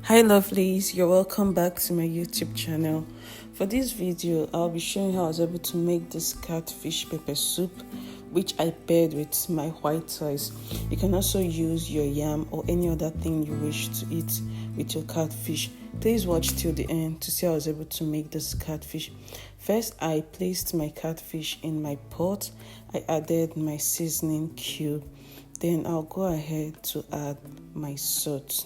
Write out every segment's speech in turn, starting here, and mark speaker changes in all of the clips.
Speaker 1: Hi lovelies, you're welcome back to my YouTube channel. For this video, I'll be showing how I was able to make this catfish pepper soup, which I paired with my white rice. You can also use your yam or any other thing you wish to eat with your catfish. Please watch till the end to see how I was able to make this catfish. First, I placed my catfish in my pot. I added my seasoning cube. Then I'll go ahead to add my salt.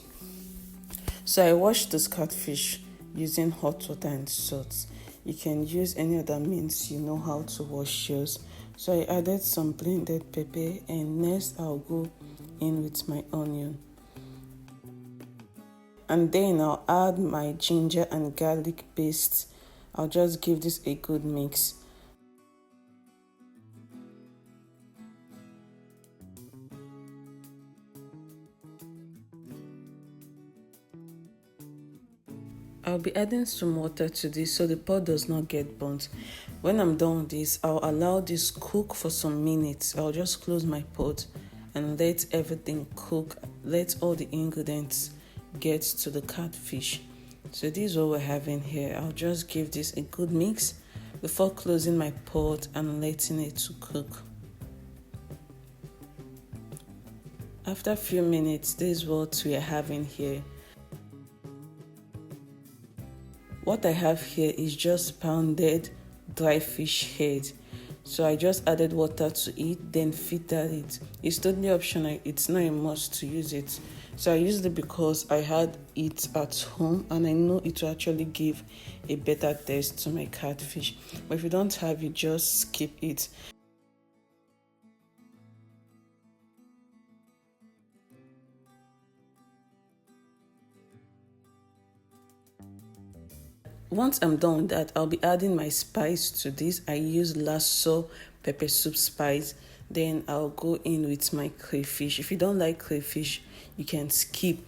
Speaker 1: So I washed this catfish using hot water and salt. You can use any other means you know how to wash yours. So I added some blended pepper, and next I'll go in with my onion. And then I'll add my ginger and garlic paste. I'll just give this a good mix. I'll be adding some water to this so the pot does not get burnt. When I'm done with this, I'll allow this cook for some minutes. I'll just close my pot and let everything cook. Let all the ingredients get to the catfish. So this is what we're having here. I'll just give this a good mix before closing my pot and letting it to cook. After a few minutes, this is what we are having here. What I have here is just pounded dry fish head. So I just added water to it, then filtered it. It's totally optional. It's not a must to use it. So I used it because I had it at home and I know it will actually give a better taste to my catfish. But if you don't have it, just skip it. Once I'm done with that, I'll be adding my spice to this. I use lasso pepper soup spice. Then I'll go in with my crayfish. If you don't like crayfish, you can skip.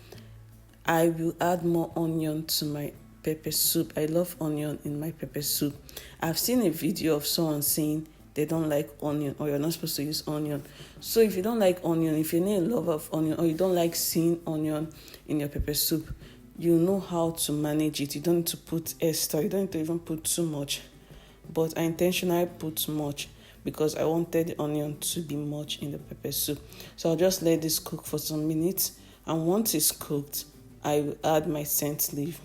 Speaker 1: I will add more onion to my pepper soup. I love onion in my pepper soup. I've seen a video of someone saying they don't like onion or you're not supposed to use onion. So if you don't like onion, if you're not a lover of onion or you don't like seeing onion in your pepper soup, you know how to manage it. You don't need to put extra. You don't need to even put too much. But I intentionally put much because I wanted the onion to be much in the pepper soup. So I'll just let this cook for some minutes. And once it's cooked, I will add my scent leaf.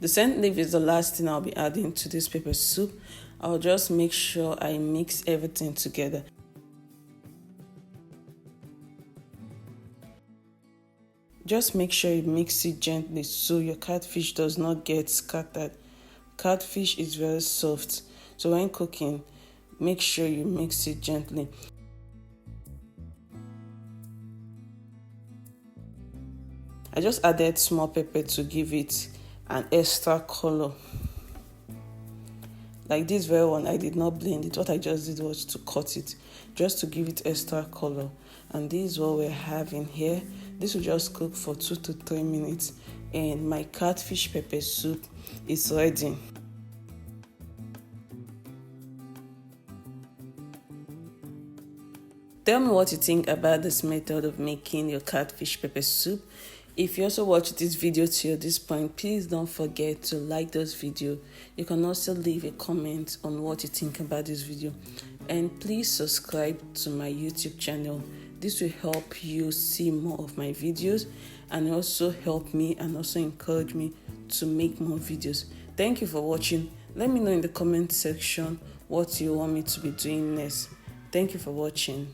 Speaker 1: The scent leaf is the last thing I'll be adding to this pepper soup. I'll just make sure I mix everything together. Just make sure you mix it gently so your catfish does not get scattered. Catfish is very soft, so when cooking, make sure you mix it gently. I just added small pepper to give it an extra color. Like this very one, I did not blend it. What I just did was to cut it, just to give it extra color. And this is what we're having here. This will just cook for 2 to 3 minutes. And my catfish pepper soup is ready. Tell me what you think about this method of making your catfish pepper soup. If you also watch this video to this point, please don't forget to like this video. You can also leave a comment on what you think about this video. And please subscribe to my YouTube channel. This will help you see more of my videos and also help me and also encourage me to make more videos. Thank you for watching. Let me know in the comment section what you want me to be doing next. Thank you for watching.